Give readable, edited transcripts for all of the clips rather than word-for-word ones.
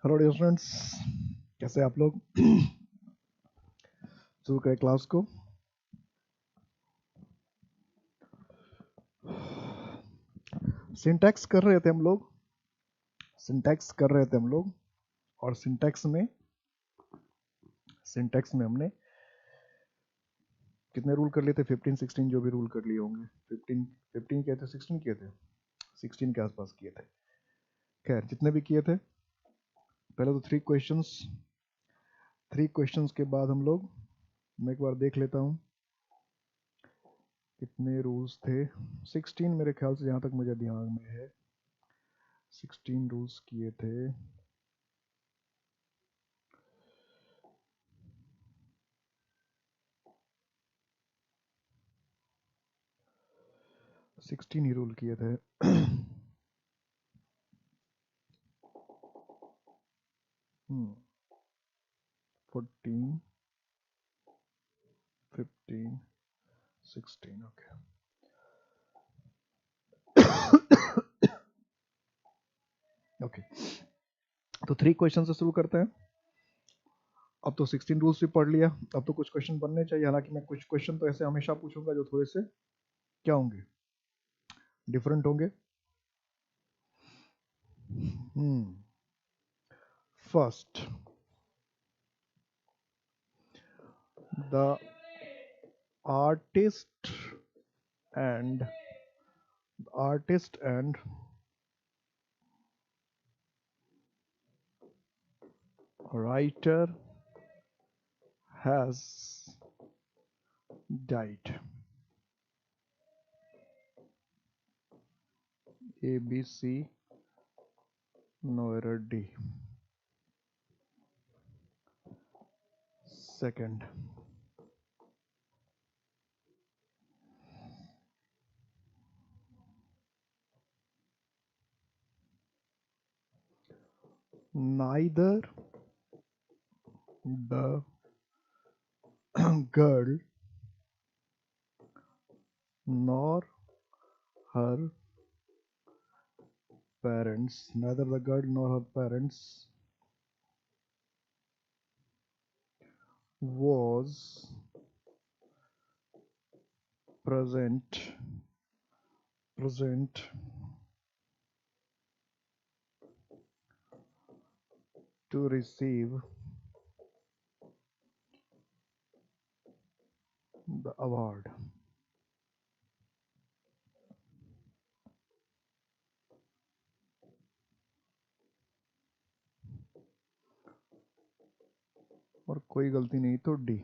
Hello dear students, कैसे आप लोग? शुरू करें क्लास को। सिंटैक्स कर रहे थे हम लोग और सिंटैक्स में हमने कितने रूल कर लिए थे? 15 16 जो भी रूल कर लिए होंगे। 15 किए थे, 16 किए थे, 16 के आसपास किए थे। खैर, जितने भी किए थे, पहले तो 3 क्वेश्चंस के बाद हम लोग, मैं एक बार देख लेता हूँ कितने रूल्स थे। 16 मेरे ख्याल से, जहाँ तक मुझे ध्यान में है, 16 रूल्स किए थे। सिक्सटीन ही रूल किए थे। 14 15 16 ओके। ओके, तो 3 क्वेश्चन से शुरू करते हैं। अब तो 16 रूल्स भी पढ़ लिया, अब तो कुछ क्वेश्चन बनने चाहिए। हालांकि मैं कुछ क्वेश्चन तो ऐसे हमेशा पूछूंगा जो थोड़े से क्या होंगे, डिफरेंट होंगे। First, the artist and writer has died. A, B, C, no error, D. Second, neither the girl nor her parents was present to receive the award. और कोई गलती नहीं तो डी।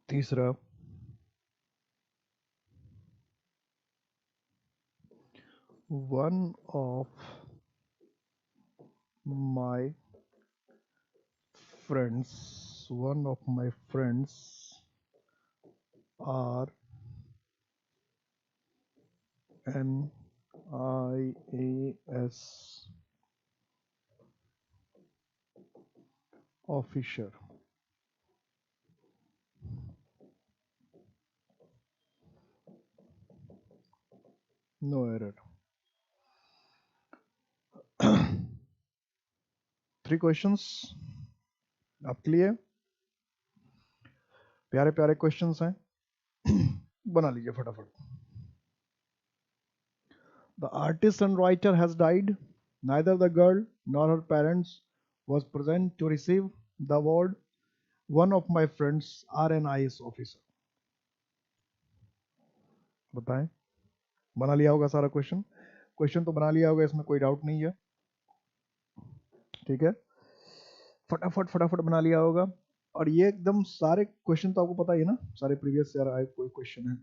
तीसरा, one of my friends are an IAS officer. No error. 3 questions आपके लिए, प्यारे प्यारे क्वेश्चंस हैं, बना लीजिए फटाफट। The artist and writer has died. Neither the girl nor her parents was present to receive the award. One of my friends are an IAS officer. बताएं, बना लिया होगा सारा क्वेश्चन तो बना लिया होगा, इसमें कोई डाउट नहीं है। ठीक है, फटाफट बना लिया होगा। और ये एकदम सारे क्वेश्चन तो आपको पता ही है ना, सारे प्रीवियस ईयर आए कोई क्वेश्चन है।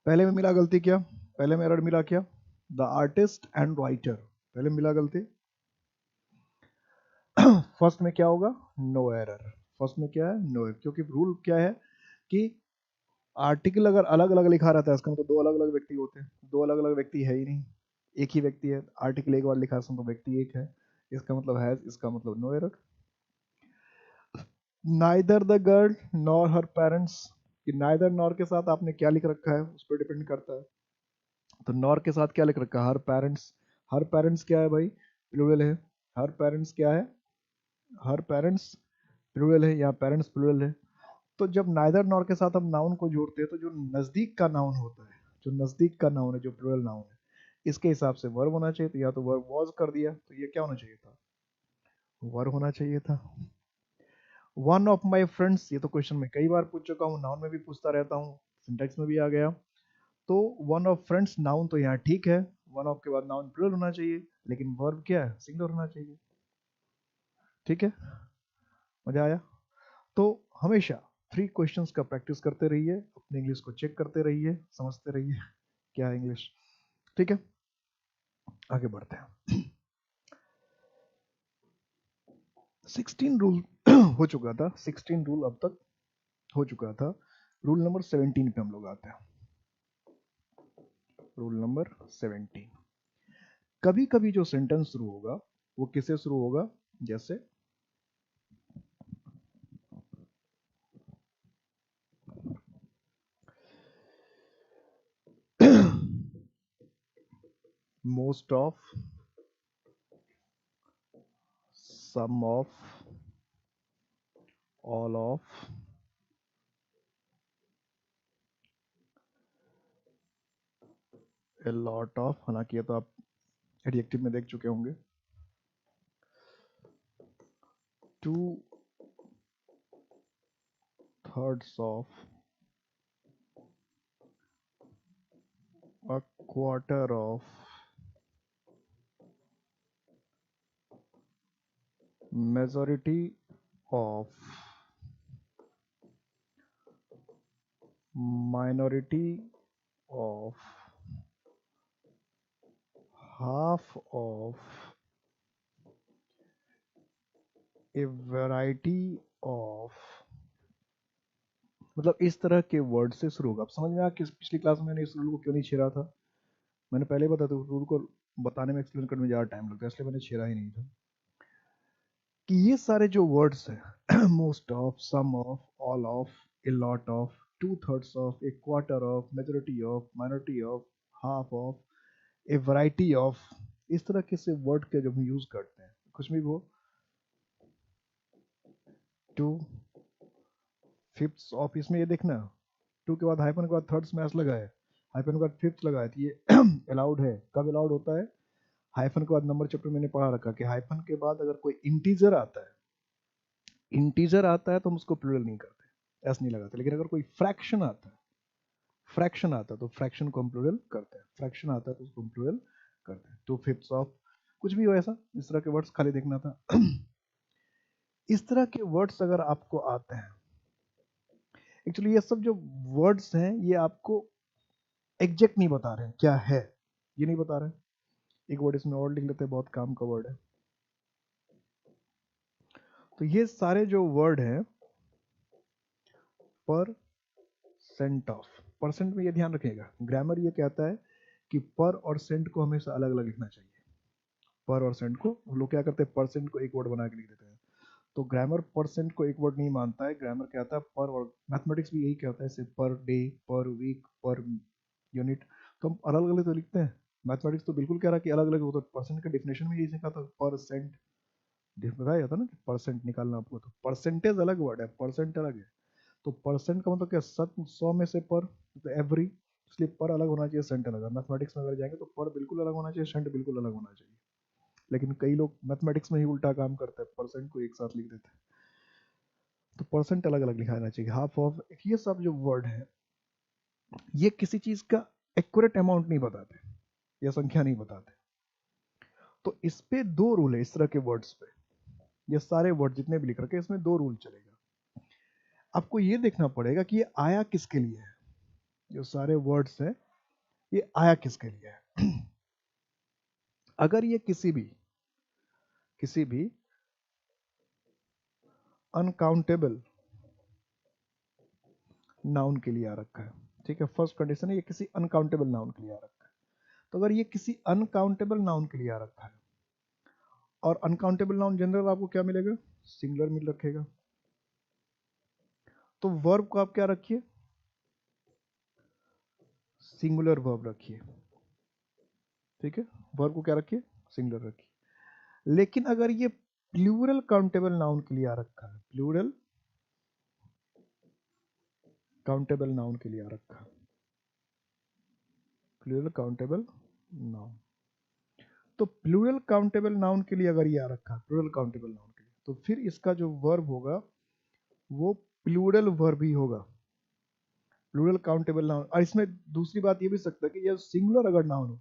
पहले में मिला गलती क्या, पहले में एरर मिला क्या? द आर्टिस्ट एंड राइटर, पहले मिला गलती। फर्स्ट में क्या होगा? No error. फर्स्ट में क्या है? नो एरर, क्योंकि रूल क्या है कि आर्टिकल अगर अलग अलग लिखा रहता है, इसका मतलब 2 अलग अलग व्यक्ति होते हैं। 2 अलग अलग व्यक्ति है ही नहीं, एक ही व्यक्ति है। आर्टिकल एक बार लिखा है तो व्यक्ति एक है, इसका मतलब है, इसका मतलब no error. Neither the girl nor her parents, कि नाइदर नॉर के साथ आपने क्या लिख रखा है उस पर डिपेंड करता है। तो नॉर के साथ क्या लिख रखा है? हर पेरेंट्स क्या है भाई? प्लूरल है। हर पेरेंट्स क्या है? हर पेरेंट्स प्लूरल है, यहाँ पेरेंट्स प्लूरल है। तो जब नाइदर नॉर के साथ हम नाउन को जोड़ते हैं तो जो नजदीक का नाउन होता है, जो नजदीक का नाउन है, जो प्लूरल नाउन है, इसके हिसाब से वर्ब होना चाहिए। तो या तो वर्ब वॉज कर दिया, तो ये क्या होना चाहिए था? वर्ब होना चाहिए था। वन ऑफ माई फ्रेंड्स, ये तो क्वेश्चन में कई बार पूछ चुका हूँ, नाउन में भी पूछता रहता हूँ, सिंटेक्स में भी आ गया। तो वन ऑफ फ्रेंड्स नाउन तो यहाँ ठीक है, वन ऑफ के बाद नाउन प्लूरल होना चाहिए, लेकिन वर्ब क्या है? सिंगुलर होना चाहिए। ठीक है, मजा आया? तो हमेशा 3 क्वेश्चंस का प्रैक्टिस करते रहिए, अपनी इंग्लिश को चेक करते रहिए, समझते रहिए क्या है इंग्लिश। ठीक है, आगे बढ़ते हैं। 16 रूल हो चुका था, 16 रूल अब तक हो चुका था। रूल नंबर 17 पे हम लोग आते हैं। रूल नंबर 17, कभी कभी जो सेंटेंस शुरू होगा वो किससे शुरू होगा? जैसे most of, some of, all of, a lot of, हालांकि ये तो आप एडजेक्टिव में देख चुके होंगे। 2/3 of, a quarter of, majority of, minority of, half of, a variety of, मतलब इस तरह के वर्ड से शुरू होगा। अब समझ में आया कि पिछली क्लास में मैंने इस रूल को क्यों नहीं छेड़ा था। मैंने पहले ही बता था, रूल को बताने में, एक्सप्लेन करने में ज़्यादा टाइम लगता है, इसलिए मैंने छेड़ा ही नहीं था। कि ये सारे जो वर्ड्स हैं, most of, some of, all of, a lot of, 2/3 of, a quarter of, majority of, minority of, half of, a variety of, इस तरह के से वर्ड के जब हम यूज करते हैं, कुछ भी वो 2/5 ऑफ, इसमें ये देखना 2 के बाद हाइफन के बाद थर्ड स्मैश लगा है, हाइफन के बाद फिफ्थ लगा है, तो ये अलाउड है। कब अलाउड होता है? हाइफन के बाद, नंबर चैप्टर मैंने पढ़ा रखा कि हाइफन के बाद अगर कोई इंटीजर आता है, इंटीजर आता है तो हम उसको प्लूरल नहीं करते, ऐसा नहीं लगाते। लेकिन अगर कोई फ्रैक्शन आता है, फ्रैक्शन आता है तो फ्रैक्शन को हम प्लूरल करते हैं, फ्रैक्शन आता है तो उसको हम प्लूरल करते हैं। 2/5 ऑफ, कुछ भी हो ऐसा, इस तरह के वर्ड्स खाली देखना था। इस तरह के वर्ड्स अगर आपको आते हैं, एक्चुअली ये सब जो वर्ड्स हैं ये आपको एग्जैक्ट नहीं बता रहे हैं क्या है, ये नहीं बता रहे हैं। एक वर्ड इसमें और लिख लेते हैं, बहुत काम का वर्ड है। तो ये सारे जो वर्ड हैं, पर सेंट ऑफ, परसेंट में ये ध्यान रखिएगा, ग्रामर ये कहता है कि पर और सेंट को हमेशा अलग अलग लिखना चाहिए। पर और सेंट को हम लोग क्या करते हैं, परसेंट को एक वर्ड बना के लिख देते हैं। तो ग्रामर परसेंट को एक वर्ड नहीं मानता है, ग्रामर कहता है पर, और मैथमेटिक्स भी यही कहता है, जैसे पर डे, पर वीक, पर यूनिट, तो हम अलग अलग तो लिखते हैं। मैथमेटिक्स तो बिल्कुल कह रहा है कि अलग अलग, वो तो परसेंट का डेफिनेशन में यही लिखा था, परसेंट बताया जाता ना कि परसेंट निकालना आपको, तो परसेंटेज अलग वर्ड है, परसेंट अलग है। तो परसेंट का मतलब क्या, 100 में से पर, तो एवरी, इसलिए पर अलग होना चाहिए, सेंट अलग। मैथमेटिक्स में अगर जाएंगे तो पर बिल्कुल अलग होना चाहिए, सेंट बिल्कुल अलग होना चाहिए। लेकिन कई लोग मैथमेटिक्स में ही उल्टा काम करते हैं, परसेंट को एक साथ लिख देते हैं। तो परसेंट अलग अलग लिखाना चाहिए, हाफ ऑफ, ये सब जो वर्ड है ये किसी चीज का एक्यूरेट अमाउंट नहीं बताते, या संख्या नहीं बताते। तो इस पे 2 रूल है, इस तरह के वर्ड्स पे, ये सारे वर्ड जितने भी लिख रखे हैं, इसमें 2 रूल चलेगा। आपको ये देखना पड़ेगा कि ये आया किसके लिए है, जो सारे वर्ड्स हैं ये आया किसके लिए है। अगर ये किसी भी अनकाउंटेबल नाउन के लिए आ रखा है, ठीक है, फर्स्ट कंडीशन है ये किसी अनकाउंटेबल नाउन के लिए आ रखा है। तो अगर ये किसी अनकाउंटेबल नाउन के लिए आ रखा है, और अनकाउंटेबल नाउन जनरल आपको क्या मिलेगा, सिंगुलर मिल रखेगा, तो वर्ब को आप क्या रखिए, सिंगुलर वर्ब रखिए। ठीक है, वर्ब को क्या रखिए, सिंगुलर रखिए। लेकिन अगर ये प्लूरल काउंटेबल नाउन के लिए आ रखा है, प्लूरल काउंटेबल नाउन के लिए आ रखा है, प्लूरल काउंटेबल नाउन, तो प्लूरल काउंटेबल नाउन के लिए अगर ये आ रखा है, प्लूरल काउंटेबल नाउन के लिए, तो फिर इसका जो वर्ब होगा वो प्लूरल वर्ब ही होगा, प्लूरल काउंटेबल नाउन। और इसमें दूसरी बात ये भी सकता है कि ये सिंगुलर अगर नाउन हो,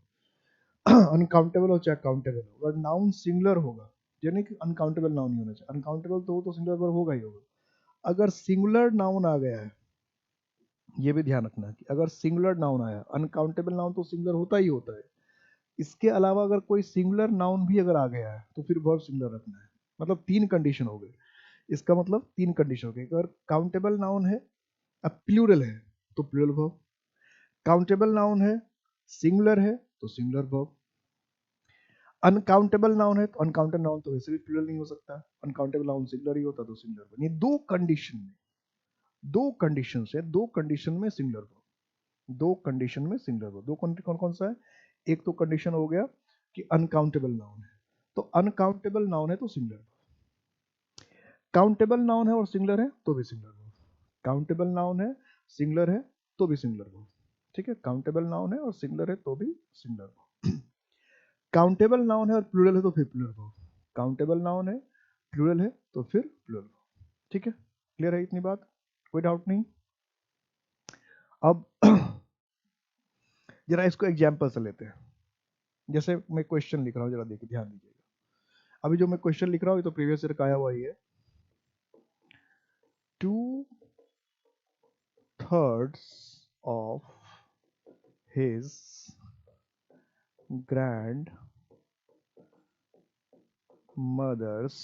अनकाउंटेबल हो चाहे काउंटेबल हो, अगर नाउन सिंगुलर होगा, यानी कि अनकाउंटेबल नाउन नहीं होना चाहिए, अनकाउंटेबल तो वो तो सिंगुलर वर्ब होगा ही होगा। अगर सिंगुलर नाउन आ गया है, ये भी ध्यान रखना कि अगर सिंगुलर नाउन आया, अनकाउंटेबल नाउन तो सिंगुलर होता ही होता है, इसके अलावा अगर कोई सिंगुलर नाउन भी अगर आ गया है तो फिर वर्ब सिंगुलर रखना है। मतलब तीन कंडीशन हो गए, इसका मतलब तीन कंडीशन हो गई। अगर काउंटेबल नाउन है, अब प्लूरल है तो प्लूरल वर्ब, काउंटेबल नाउन है, सिंगुलर है तो सिंगुलर वर्ब, अनकाउंटेबल नाउन है तो अनकाउंटेबल नाउन तो वैसे भी प्लूरल नहीं हो सकता, अनकाउंटेबल नाउन सिंगुलर ही होता तो सिंगुलर वर्ब। ये दो कंडीशन में, दो कंडीशन है, दो कंडीशन में सिंगुलर वर्ब, दो कंडीशन में सिंगुलर वर्ब। दो कौन कौन सा है, एक तो कंडीशन हो गया कि अनकाउंटेबल नाउन है, तो अनकाउंटेबल नाउन है तो सिंगुलर वर्ब, काउंटेबल नाउन है और सिंगुलर है तो भी सिंगुलर वर्ब, काउंटेबल नाउन है सिंगुलर है तो भी सिंगुलर वर्ब। ठीक है, काउंटेबल नाउन है और सिंगुलर है तो भी सिंगुलर वर्ब, काउंटेबल नाउन है और प्लूरल है तो फिर प्लूरल वर्ब, काउंटेबल नाउन है, प्लूरल है तो फिर प्लूरल वर्ब। ठीक है, क्लियर है इतनी बात, कोई डाउट नहीं। अब जरा इसको एग्जाम्पल से लेते हैं, जैसे मैं क्वेश्चन लिख रहा हूँ, जरा देखिए ध्यान दीजिएगा। अभी जो मैं क्वेश्चन लिख रहा हूँ ये तो प्रीवियस ईयर का आया हुआ ही है। 2/3 of his grandmother's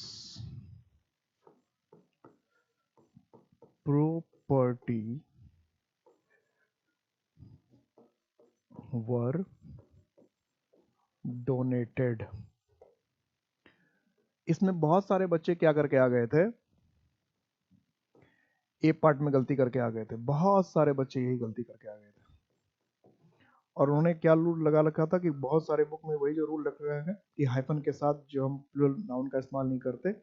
property were donated। इसमें बहुत सारे बच्चे क्या करके आ गए थे, ए पार्ट में गलती करके आ गए थे, बहुत सारे बच्चे यही गलती करके आ गए थे। और उन्होंने क्या रूल लगा रखा था कि बहुत सारे बुक में वही जो रूल रखा गया है कि हाइफन के साथ जो हम प्लूरल नाउन का इस्तेमाल नहीं करते,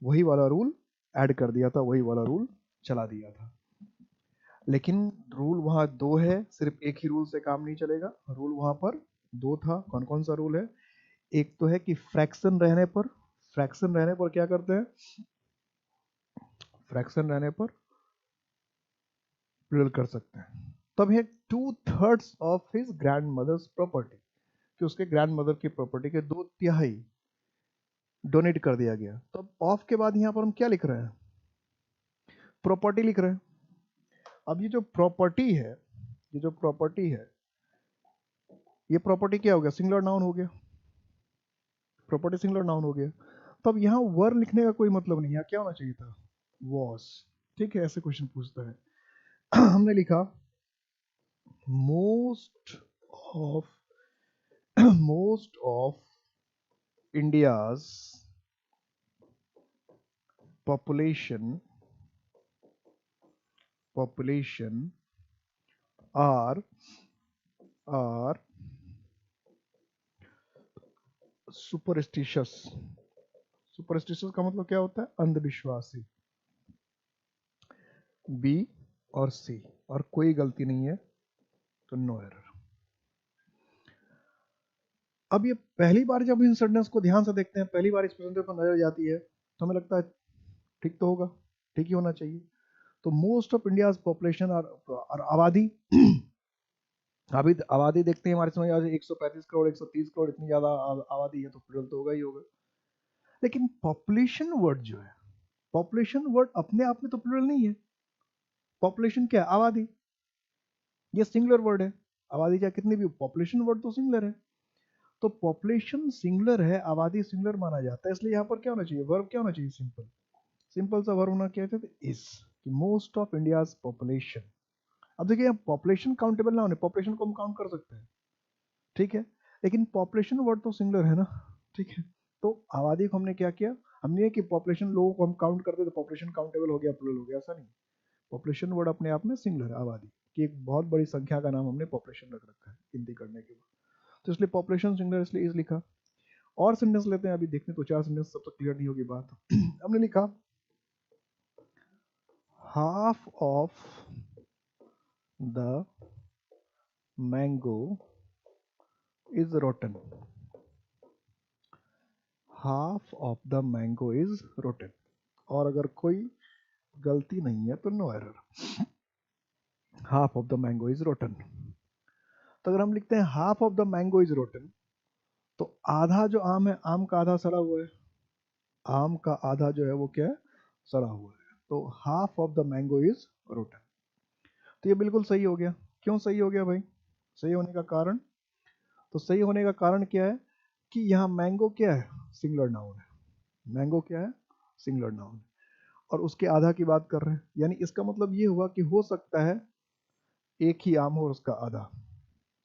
वही वाला रूल ऐड कर दिया था, वही वाला रूल चला दिया था। लेकिन रूल वहां दो है, सिर्फ एक ही रूल से काम नहीं चलेगा, रूल वहां पर दो था। कौन कौन सा रूल है, एक तो है कि फ्रैक्शन रहने पर, फ्रैक्शन रहने पर क्या करते हैं, फ्रैक्शन रहने पर प्लूरल कर सकते हैं। तब है 2/3 of his grandmother's property, कि उसके ग्रैंड मदर की प्रॉपर्टी के 2/3 डोनेट कर दिया गया। तो ऑफ के बाद यहां पर हम क्या लिख रहे हैं, प्रॉपर्टी लिख रहे हैं। अब ये जो प्रॉपर्टी है, ये जो प्रॉपर्टी है, ये प्रॉपर्टी क्या हो गया, सिंगुलर नाउन हो गया, प्रॉपर्टी सिंगुलर नाउन हो गया। तो अब यहाँ वर लिखने का कोई मतलब नहीं है, क्या होना चाहिए था, वॉस। ठीक है, ऐसे क्वेश्चन पूछता है। हमने लिखा most of most of India's population are superstitious। Superstitious का मतलब क्या होता है, अंधविश्वासी। बी और सी, और कोई गलती नहीं है तो नो एरर। अब ये पहली बार जब इन सेंटेंस को ध्यान से देखते हैं, पहली बार इस प्रेजेंटेशन पर नजर जाती है तो हमें लगता है ठीक तो होगा, ठीक ही होना चाहिए। तो मोस्ट ऑफ इंडिया पॉपुलेशन और आबादी अभी आबादी देखते हैं हमारे समझ 135 करोड़ 130 करोड़, इतनी ज्यादा आबादी है तो प्लूरल तो होगा ही होगा। लेकिन पॉपुलेशन वर्ड जो है, पॉपुलेशन वर्ड अपने आप में तो प्लूरल नहीं है। पॉपुलेशन क्या है, आबादी, ये सिंगुलर वर्ड है। आबादी क्या कितनी भी, पॉपुलेशन वर्ड तो सिंगुलर है। तो पॉपुलेशन सिंगुलर है, आबादी सिंगुलर माना जाता है, इसलिए यहाँ पर क्या होना चाहिए, वर्ब क्या होना चाहिए, सिंपल, सिंपल सा वर्ब होना क्या चाहिए, is, most of India's population. अब देखिए पॉपुलेशन काउंटेबल ना होने, पॉपुलेशन को हम काउंट कर सकते हैं, ठीक है, लेकिन पॉपुलेशन वर्ड तो सिंगुलर है ना, ठीक है। तो आबादी को हमने क्या किया, हमने कि पॉपुलेशन लोगों को हम काउंट करते तो पॉपुलेशन काउंटेबल हो गया, प्लूरल हो गया, ऐसा नहीं। पॉपुलेशन वर्ड अपने आप में सिंगुलर है, आबादी की एक बहुत बड़ी संख्या का नाम हमने पॉपुलेशन रख रखा है गिनती करने के बाद। तो इसलिए पॉपुलेशन सिंगुलर इसलिए इज लिखा। और सेंटेंस लेते हैं, अभी देखते हैं, तो चार सेंटेंस सब तक क्लियर नहीं होगी बात। हमने लिखा half of the mango is rotten, half of the mango is rotten. और अगर कोई गलती नहीं है तो no error, half of the mango is rotten. तो अगर हम लिखते हैं half of the mango is rotten, तो आधा जो आम है, आम का आधा सड़ा हुआ है, आम का आधा जो है वो क्या है, सड़ा हुआ है। तो half of the mango is rotten. तो ये बिल्कुल सही हो गया। क्यों सही हो गया भाई? सही होने का कारण, तो सही होने का कारण क्या है कि यहाँ मैंगो क्या है, सिंगुलर नाउन है। मैंगो क्या है, सिंगुलर नाउन है, और उसके आधा की बात कर रहे हैं। यानी इसका मतलब ये हुआ कि हो सकता है एक ही आम हो और उसका आधा।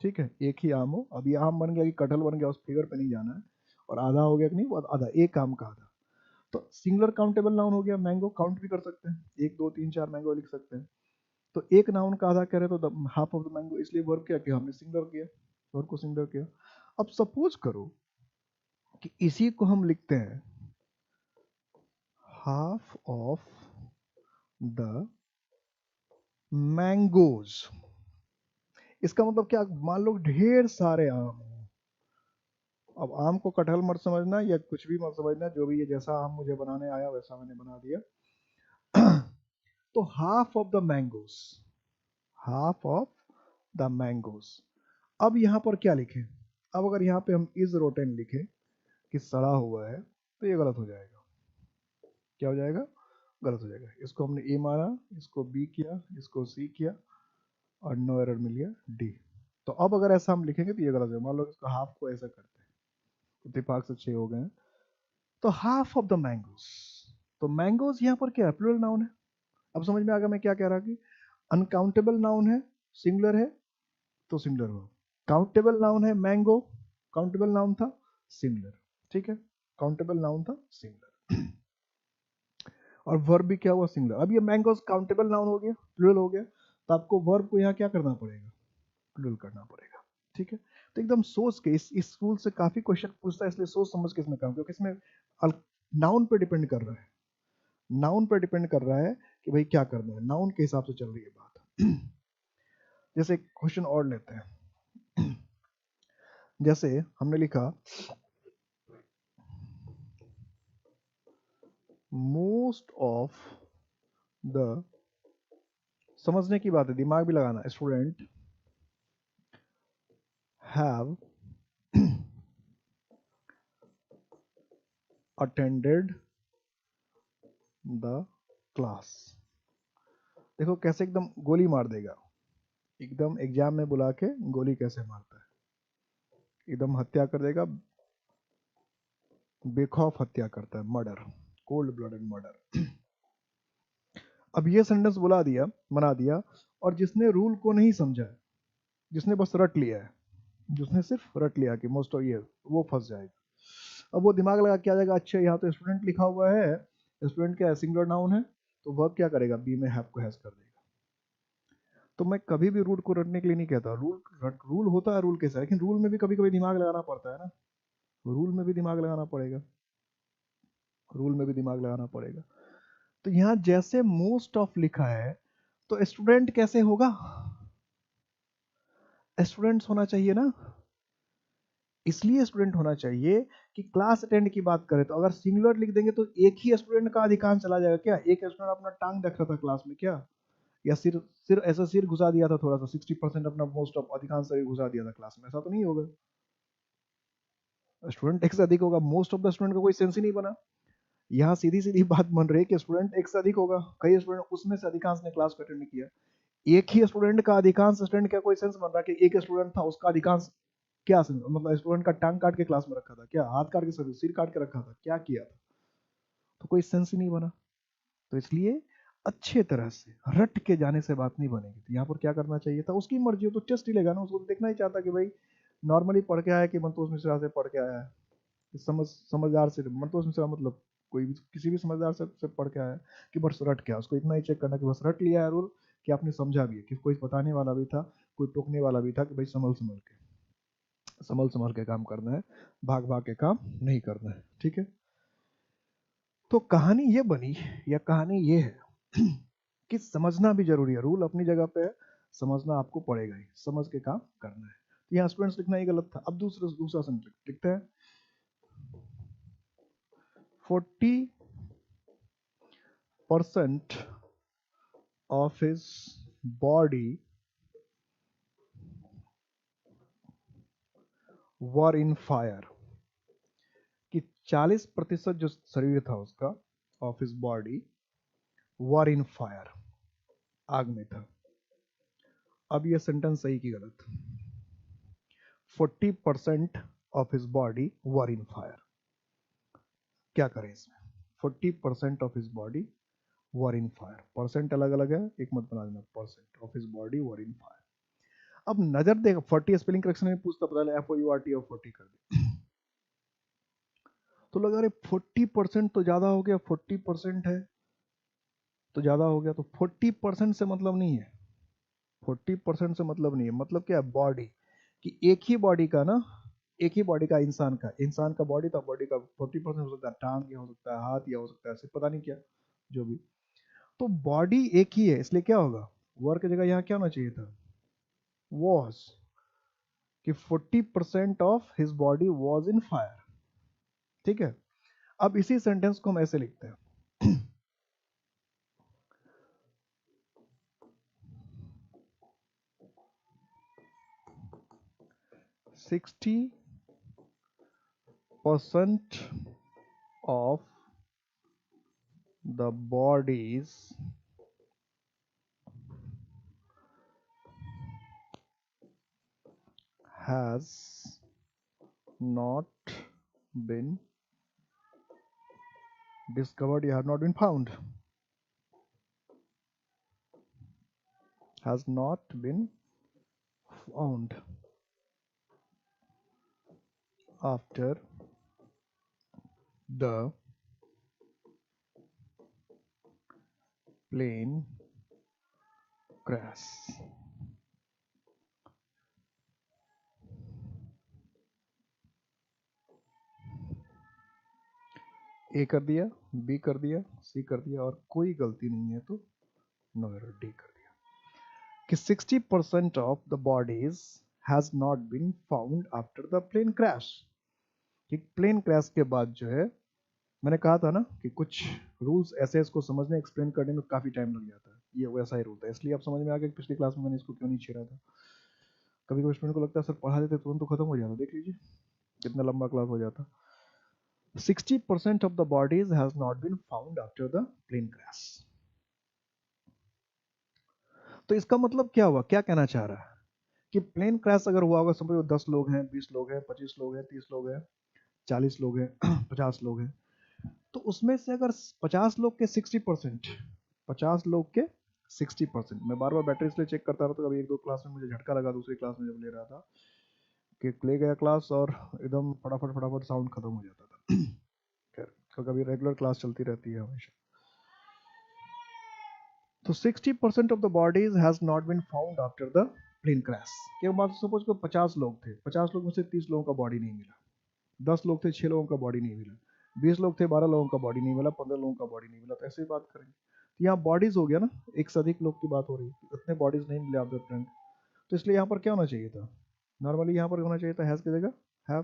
ठीक है, एक ही आम हो। अब ये आम बन गया कि कटहल बन गया, उस फिगर पे नहीं जाना है। और आधा हो गया कि नहीं, वो आधा, एक आम का आधा। तो सिंगुलर काउंटेबल नाउन हो गया। मैंगो काउंट भी कर सकते हैं, 1 2 3 4 मैंगो लिख सकते हैं। तो एक नाउन का आधा कह रहे तो हाफ ऑफ द मैंगो, इसलिए वर्ब क्या किया हमने, सिंगुलर किया, वर्ब को सिंगुलर किया। अब सपोज करो कि इसी को हम लिखते हैं हाफ ऑफ द मैंगोज। इसका मतलब क्या, मान लो ढेर सारे आम हैं। अब आम को कटहल मत समझना या कुछ भी मत समझना, जो भी ये जैसा आम मुझे बनाने आया वैसा मैंने बना दिया। तो half of the mangoes, half of the mangoes. अब यहां पर क्या लिखें? अब अगर यहाँ पे हम इज रोटेन लिखें कि सड़ा हुआ है, तो ये गलत हो जाएगा। क्या हो जाएगा? गलत हो जाएगा। इसको हमने ए माना, इसको बी किया, इसको सी किया, और नो एरर मिल गया डी। तो अब अगर ऐसा हम लिखेंगे तो ये गलत है। मान लो इसको हाफ को ऐसा करते हैं, इत्तेफाक से 6 हो गए हैं। तो हाफ ऑफ द मैंगोज, तो मैंगोज यहाँ पर क्या है, प्लूरल नाउन है। अब समझ में आ गया मैं क्या कह रहा कि अनकाउंटेबल नाउन है, सिंगुलर है, तो सिंगुलर हो। काउंटेबल नाउन है मैंगो, काउंटेबल नाउन था, सिंगुलर। ठीक है, काउंटेबल नाउन था, सिंगुलर। और वर्ब भी क्या हुआ, सिंगुलर। अब ये मैंगोज काउंटेबल नाउन हो गया, प्लूरल हो गया, तो आपको वर्ब को यहाँ क्या करना पड़ेगा, प्लूरल करना पड़ेगा। ठीक है, तो एकदम सोच के, इस रूल से काफी क्वेश्चन पूछता है, इसलिए सोच समझ के इसमें काम, क्योंकि इसमें नाउन पे डिपेंड कर रहा है, नाउन पे डिपेंड कर रहा है कि भाई क्या करना है, नाउन के हिसाब से चल रही है बात। जैसे क्वेश्चन और लेते हैं। जैसे हमने लिखा मोस्ट ऑफ द, समझने की बात है, दिमाग भी लगाना, student have attended the class. देखो कैसे एकदम गोली मार देगा, एकदम एग्जाम में बुला के गोली कैसे मारता है, एकदम हत्या कर देगा, बेखौफ हत्या करता है, मर्डर, कोल्ड ब्लडेड मर्डर। अब ये सेंटेंस बुला दिया, बना दिया, और जिसने रूल को नहीं समझा है, जिसने बस रट लिया है, जिसने सिर्फ रट लिया कि मोस्ट ऑफ ये, वो फंस जाएगा। अब वो दिमाग लगा क्या जाएगा, अच्छा यहाँ तो स्टूडेंट लिखा हुआ है, स्टूडेंट क्या है, सिंगुलर नाउन है, तो वर्ब क्या करेगा, बी में हैव को हैज कर देगा। तो मैं कभी भी रूल को रटने के लिए नहीं कहता, रूल होता है रूल के साथ, लेकिन रूल में भी कभी कभी दिमाग लगाना पड़ता है ना, रूल में भी दिमाग लगाना पड़ेगा, रूल में भी दिमाग लगाना पड़ेगा। तो यहाँ जैसे मोस्ट ऑफ लिखा है, तो स्टूडेंट कैसे होगा, स्टूडेंट्स होना चाहिए ना, इसलिए स्टूडेंट होना चाहिए कि क्लास अटेंड की बात करें तो अगर सिंगुलर लिख देंगे तो एक ही स्टूडेंट का अधिकांश चला जाएगा। क्या एक स्टूडेंट अपना टांग देख रहा था क्लास में क्या, या सिर सिर ऐसा सिर घुसा दिया था थोड़ा सा, 60% अपना मोस्ट ऑफ अधिकांश शरीर घुसा दिया था क्लास में, ऐसा तो नहीं होगा। स्टूडेंट एक से अधिक होगा, मोस्ट ऑफ द स्टूडेंट का कोई सेंस ही नहीं बना। यहाँ सीधी सीधी बात बन रही है कि स्टूडेंट एक से अधिक होगा, कई स्टूडेंट उसमें से अधिकांश ने क्लास को अटेंड किया। एक ही स्टूडेंट का अधिकांश स्टूडेंट का कोई सेंस बन रहा है कि एक स्टूडेंट था उसका अधिकांश, क्या सेंस, मतलब स्टूडेंट का टांग काट के क्लास में रखा था क्या, हाथ काट के सिर काट के रखा था, क्या किया था, तो कोई सेंस ही नहीं बना। तो इसलिए अच्छे तरह से रट के जाने से बात नहीं बनेगी। तो यहाँ पर क्या करना चाहिए था, उसकी मर्जी हो तो टेस्ट ही लेगा ना, उसको तो देखना ही चाहता कि भाई नॉर्मली पढ़ के आया कि मंतोष मिश्रा से पढ़ के आया है, समझदार से, मंतोष मिश्रा मतलब कोई भी किसी भी समझदार से पढ़ के आया कि बस रट के आया, उसको इतना ही चेक करना कि बस रट लिया है रूल, कि आपने समझा भी है, कि कोई बताने वाला भी था, कोई टोकने वाला भी था कि भाई संभल संभल के। संभल संभल के काम करना है, भाग भाग के काम नहीं करना है। ठीक है, तो कहानी ये बनी, या कहानी ये है कि समझना भी जरूरी है। रूल अपनी जगह पे है, समझना आपको पड़ेगा ही, समझ के काम करना है। तो यहाँ स्टूडेंट्स लिखना ही गलत था। अब दूसरा सेंटेंस लिखते हैं, 40% of his body were in fire, कि 40% जो शरीर था उसका, of his body, were in fire, आग में था। अब ये सेंटेंस सही की गलत? 40% of his body were in fire, क्या करें इसमें? 40% of his body were in fire, percent अलग अलग है, एक मत बना देना, percent of his body were in fire. अब नजर देगा, 40 स्पेलिंग करेक्शन में पूछता, पहले FOURT और 40 कर दी, तो लगा अरे 40% तो ज्यादा हो गया, 40% है तो ज्यादा हो गया, तो 40% से मतलब नहीं है, 40% से मतलब नहीं है। मतलब क्या है? बॉडी, कि एक ही बॉडी का ना, एक ही बॉडी का, इंसान का बॉडी था, बॉडी का 40% हो सकता है, टांग या हो सकता है, हाथ या हो सकता है, सिर्फ पता नहीं क्या, जो भी। तो बॉडी एक ही है, इसलिए क्या होगा, वर्क की जगह यहाँ क्या होना चाहिए था, वॉज, कि 40% of his body was in fire. ठीक है, अब इसी सेंटेंस को हम ऐसे लिखते हैं, 60% of the bodies has not been discovered, या have not been found, has not been found after the plane crash। ए कर दिया, बी कर दिया, सी कर दिया, और कोई गलती नहीं है तो नो एरर, डी कर दिया, कि 60% of the bodies has not been found after the plane crash. कि प्लेन क्रैश के बाद जो है, मैंने कहा था ना कि कुछ रूल्स ऐसे, इसको समझने एक्सप्लेन करने में काफी टाइम लग जाता है, ये वैसा ही रूल था, इसलिए आप समझ में आ गया कि पिछली क्लास में मैंने इसको क्यों नहीं छेड़ा था। कभी कभी स्टूडेंट को लगता है सर पढ़ा देते तुरंत तो खत्म हो जाता, देख लीजिए कितना लंबा क्लास हो जाता। 60% of the bodies has not been found after the plane crash। तो इसका मतलब क्या हुआ, क्या कहना चाह रहा है, कि प्लेन क्रैश अगर हुआ होगा, समझो 10 लोग हैं, 20 लोग हैं, 25 लोग हैं, 30 लोग हैं, 40 लोग हैं, 50 लोग हैं, तो उसमें से अगर 50 लोग के 60%, 50 लोग के 60%, मैं बार बार बैटरी इसलिए चेक करता रहा, तो कभी एक दो क्लास में मुझे झटका लगा, दूसरी क्लास में जब ले रहा था, कि ले गया क्लास और एकदम फटाफट फटाफट साउंड खत्म हो जाता था। खैर, तो कभी रेगुलर क्लास चलती रहती है हमेशा। तो 60% of the bodies has not been found after the plane crash. क्या बात, सपोज को 50 लोग थे, 50 लोग में से 30 लोगों का बॉडी नहीं मिला, 10 लोग थे, 6 लोगों का बॉडी नहीं मिला, 20 लोग थे, 12 लोगों का बॉडी नहीं मिला, 15 लोगों का बॉडी नहीं मिला, तो ऐसे ही बात करेंगे। तो यहाँ बॉडीज हो गया ना, एक से अधिक लोग की बात हो रही है, इतने बॉडीज नहीं मिले आफ्टर प्लेन, तो इसलिए यहाँ पर क्या होना चाहिए था, नॉर्मली यहाँ पर होना चाहिए था हैज की जगह हैव।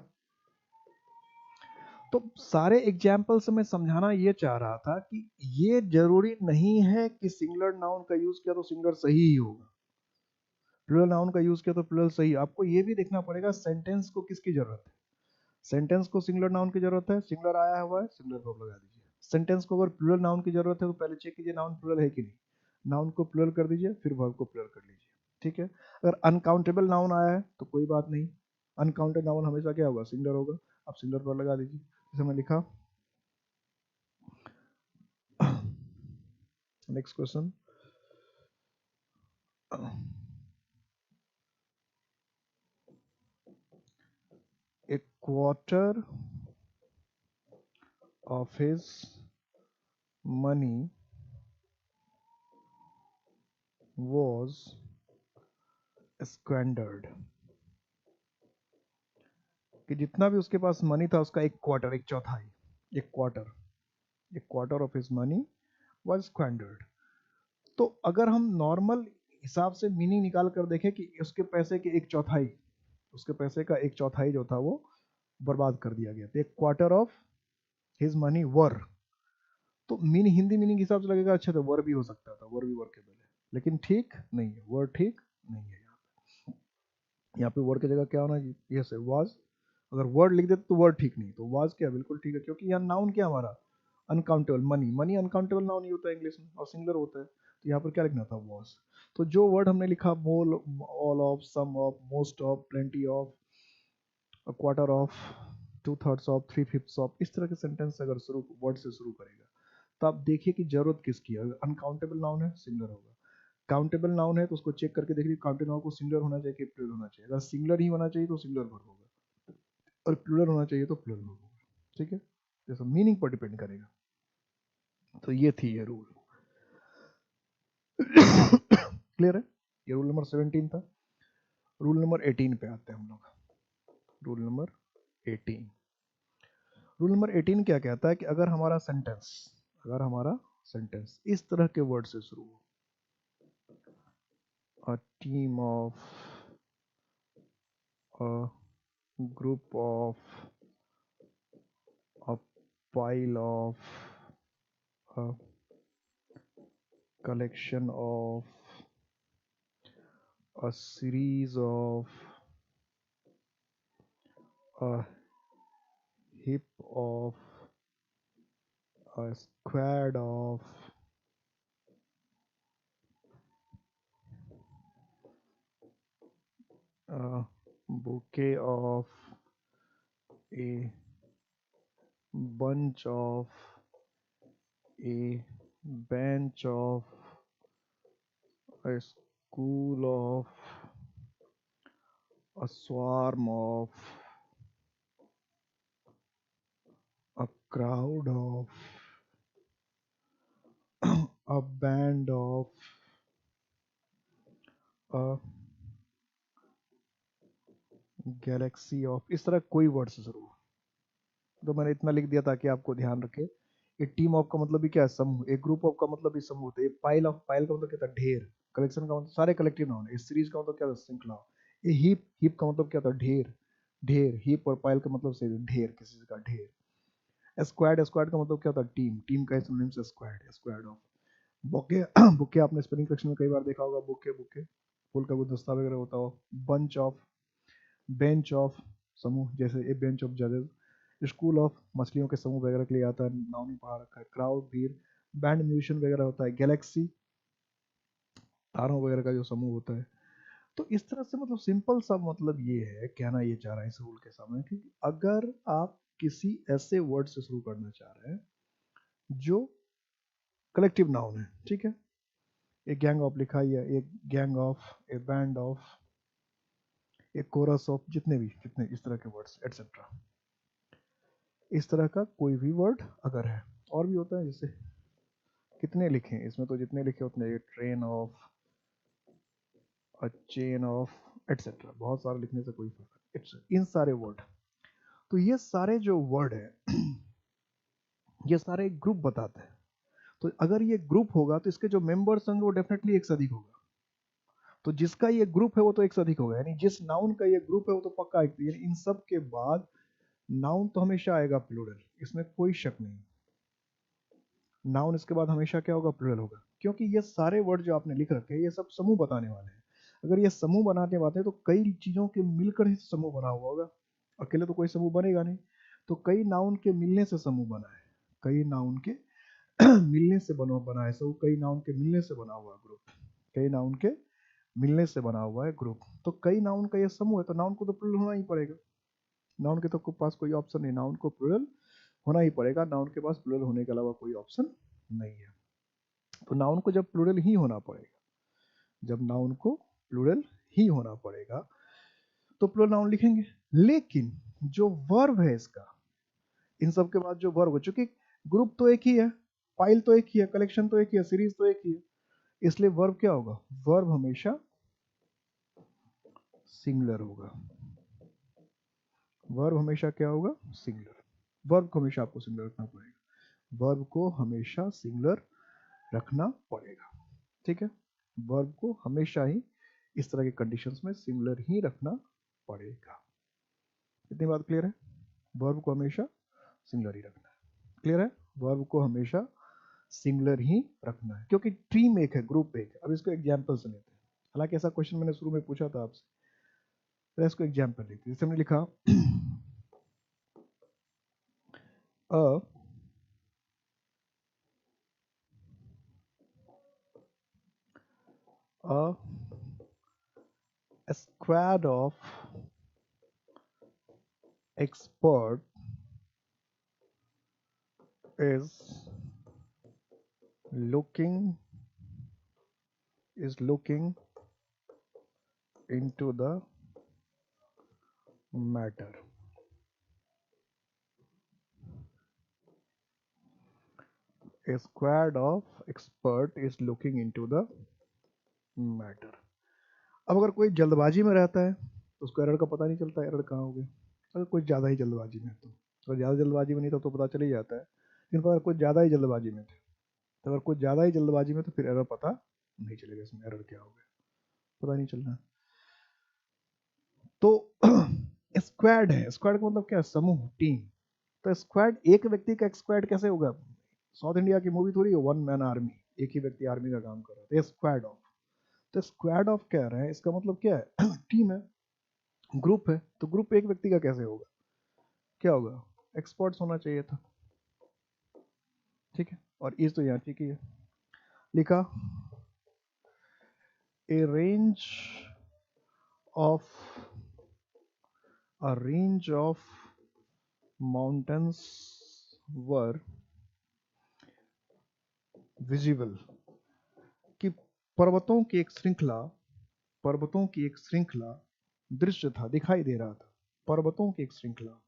तो सारे एग्जाम्पल से मैं समझाना ये चाह रहा था कि ये जरूरी नहीं है कि सिंगुलर नाउन का यूज किया तो सिंगुलर सही ही होगा, प्लूरल नाउन का यूज किया तो प्लूरल सही। आपको ये भी देखना पड़ेगा सेंटेंस को किसकी जरूरत है, सेंटेंस को सिंगुलर नाउन की जरूरत है, सिंगुलर आया हुआ है, सिंगुलर वर्ब लगा दीजिए। सेंटेंस को अगर प्लूरल नाउन की जरूरत है तो पहले चेक कीजिए नाउन प्लूरल है कि नहीं, नाउन को प्लूरल कर दीजिए, फिर वर्ब को प्लूरल कर लीजिए। ठीक है, अगर अनकाउंटेबल नाउन आया है तो कोई बात नहीं, अनकाउंटेड नाउन हमेशा क्या होगा, सिंगुलर होगा, आप सिंगुलर पर लगा दीजिए, जैसे मैं लिखा। Next question, a quarter of his money was squandered कि जितना भी उसके पास मनी था उसका एक क्वार्टर, एक चौथाई, एक quarter of his money was squandered. तो अगर हम नॉर्मल हिसाब से मीनिंग निकाल कर देखें कि उसके पैसे के एक चौथाई, उसके पैसे का एक चौथाई जो था वो बर्बाद कर दिया गया, तो एक क्वार्टर ऑफ हिज मनी वर, तो हिंदी मीनिंग के हिसाब से लगेगा अच्छा तो वर भी हो सकता था, वर भी वर्केबल है, लेकिन ठीक नहीं है, वर ठीक नहीं है। यहाँ पे वर की जगह क्या होना चाहिए, यस है वाज। अगर वर्ड लिख देते तो वर्ड ठीक नहीं, तो वाज क्या बिल्कुल ठीक है, क्योंकि यहाँ नाउन क्या हमारा अनकाउंटेबल, मनी अनकाउंटेबल नाउन ही होता है इंग्लिश में और सिंगुलर होता है, तो यहाँ पर क्या लिखना था वाज। तो जो वर्ड हमने लिखा मोल, all of, some of, most of, plenty of, a quarter of, two thirds of, three fifth of, इस तरह के सेंटेंस अगर शुरू वर्ड से शुरू करेगा तो आप देखिए कि जरूरत किसकी है। अगर अनकाउंटेबल नाउन है सिंगुलर होगा, काउंटेबल नाउन है तो उसको चेक करके देखिए काउंटेबल नाउन को सिंगुलर होना चाहिए कि प्लूरल होना चाहिए। अगर सिंगुलर ही होना चाहिए तो सिंगुलर वर्ब होगा, और प्लूरल होना चाहिए तो प्लूरल वर्ब होगा। ठीक है, जैसा मीनिंग पर डिपेंड करेगा। तो ये थी ये रूल। क्लियर है, ये रूल नंबर 17 था। रूल नंबर 18 पे आते हैं हम लोग। रूल नंबर 18, रूल नंबर 18 क्या कहता है कि अगर हमारा सेंटेंस इस तरह के वर्ड से शुरू हो, a team of, a group of, a pile of, a collection of, a series of, a heap of, a squad of, a bouquet of, a bunch of, a bench of, a school of, a swarm of, a crowd of, a band of, a Galaxy of, इस तरह कोई word से शुरू हो। तो मैंने इतना लिख दिया ताकि आपको ध्यान रखे। एक टीम ऑफ का मतलब भी क्या है, समूह। एक ग्रुप ऑफ का मतलब भी समूह होता है। पाइल ऑफ, पाइल का मतलब क्या था, ढेर। कलेक्शन का मतलब सारे कलेक्टिव नाउन है। इस सीरीज का मतलब क्या था, श्रृंखला। ये हीप, हीप का मतलब क्या था, ढेर। ढेर, हीप और पाइल का मतलब से ढेर, किसी का ढेर। स्क्वाड, स्क्वाड का मतलब क्या था, टीम। टीम का सिनोनिम से squad, squad of. Bouquet, bouquet आपने स्पेलिंग करेक्शन में कई बार देखा होगा, बुके, बुके फूल का गुलदस्ता वगैरह होता हो। बंच ऑफ, बेंच ऑफ, समूह, जैसे ए बेंच ऑफ जजेस। स्कूल ऑफ, मछलियों के समूह वगैरह के लिए आता है, नाउन ही पढ़ा रखा है। क्राउड, भीड़। बैंड, म्यूजिशियन वगैरह होता है। गैलेक्सी, तारों वगैरह का जो समूह होता है। तो इस तरह से मतलब सिंपल सा मतलब ये है, कहना ये चाह रहा है इस रूल के सामने कि अगर आप किसी ऐसे वर्ड से शुरू करना चाह रहे हैं जो कलेक्टिव नाउन है, ठीक है, एक गैंग ऑफ लिखा ही है, एक gang of, A band of, एक कोरस ऑफ, जितने भी, जितने इस तरह के वर्ड्स एटसेट्रा, इस तरह का कोई भी वर्ड अगर है। और भी होता है, जैसे कितने लिखे इसमें, तो जितने लिखे उतने, train of, a chain of, etcetera, बहुत सारे लिखने से कोई फर्क नहीं। इन सारे वर्ड, तो ये सारे जो वर्ड है ये सारे एक ग्रुप बताते हैं। तो अगर ये ग्रुप होगा तो इसके जो मेंबर्स होंगे वो डेफिनेटली एक से अधिक होगा। तो जिसका ये ग्रुप है वो तो एक से अधिक होगा, यानी जिस नाउन का ये ग्रुप है वो तो पक्का एक, यानी इन सब के बाद नाउन तो हमेशा आएगा प्लूरल, इसमें कोई शक नहीं। नाउन इसके बाद हमेशा क्या होगा, प्लूरल होगा, क्योंकि ये सारे वर्ड जो आपने लिख रखे हैं ये सब समूह बताने वाले हैं। अगर ये समूह बनाने वाले हैं तो कई चीजों के मिलकर ही समूह बना हुआ होगा, अकेले तो कोई समूह बनेगा नहीं। तो कई नाउन के मिलने से समूह बना है, कई नाउन के मिलने से बना है सब, कई नाउन के मिलने से बना हुआ ग्रुप, कई नाउन के मिलने से बना हुआ है ग्रुप। तो कई नाउन का ये समूह है तो नाउन को तो प्लूरल होना ही पड़ेगा। नाउन के तो पास कोई ऑप्शन नहीं, नाउन को प्लूरल होना ही पड़ेगा। नाउन के पास प्लूरल होने के अलावा कोई ऑप्शन नहीं है। तो नाउन को जब प्लूरल ही होना पड़ेगा, जब नाउन को प्लूरल ही होना पड़ेगा तो प्लूरल नाउन लिखेंगे। लेकिन जो वर्ब है इसका, इन सब के बाद जो वर्ब हो, चूंकि ग्रुप तो एक ही है, फाइल तो एक ही है, कलेक्शन तो एक ही है, सीरीज तो एक ही है, इसलिए वर्ब क्या होगा, वर्ब हमेशा सिंगुलर होगा। वर्ब हमेशा क्या होगा, सिंगुलर। वर्ब को हमेशा आपको सिंगुलर रखना पड़ेगा, वर्ब को हमेशा सिंगुलर रखना पड़ेगा, ठीक है। वर्ब को हमेशा ही इस तरह के कंडीशंस में सिंगुलर ही रखना पड़ेगा। इतनी बात क्लियर है, वर्ब को हमेशा सिंगुलर ही रखना है, क्लियर है। वर्ब को हमेशा सिंगुलर ही रखना है, क्योंकि टीम एक है, ग्रुप एक है। अब इसको एग्जाम्पल से लेते हैं, हालांकि ऐसा क्वेश्चन मैंने शुरू में पूछा था आपसे, तो इसको एग्जाम्पल लेते हैं। जैसे हमने लिखा a squad of expert is looking into the matter. A squad of expert is looking into the matter. अब अगर कोई जल्दबाजी में रहता है तो उसको एरर का पता नहीं चलता, एरर कहाँ हो गया। अगर कोई ज़्यादा ही जल्दबाजी में है तो, अगर ज़्यादा जल्दबाजी में नहीं था तो पता चल ही जाता है, लेकिन अगर कोई ज़्यादा ही जल्दबाजी में थे, तो अगर कोई ज़्यादा ही जल्दबाजी में तो फिर एरर पता नहीं चलेगा, इसमें एरर क्या हो गया पता नहीं चल रहा। तो स्क्वाड है, स्क्वाड का मतलब क्या है, समूह, टीम। तो स्क्वाड, एक व्यक्ति का स्क्वाड कैसे होगा, साउथ इंडिया की मूवी थोड़ी है वन मैन आर्मी, एक ही व्यक्ति आर्मी का काम कर रहा है। तो स्क्वाड ऑफ, तो स्क्वाड ऑफ कह रहे हैं, इसका मतलब क्या है टीम है, ग्रुप है। तो ग्रुप एक व्यक्ति का कैसे होगा, क्या होगा, एक्सपर्ट्स होना चाहिए था, ठीक है। और इस तो यहाँ ठीक ही है, लिखा a range of mountains were visible, कि पर्वतों की एक श्रृंखला दृश्य था, दिखाई दे रहा था, पर्वतों की एक श्रृंखला।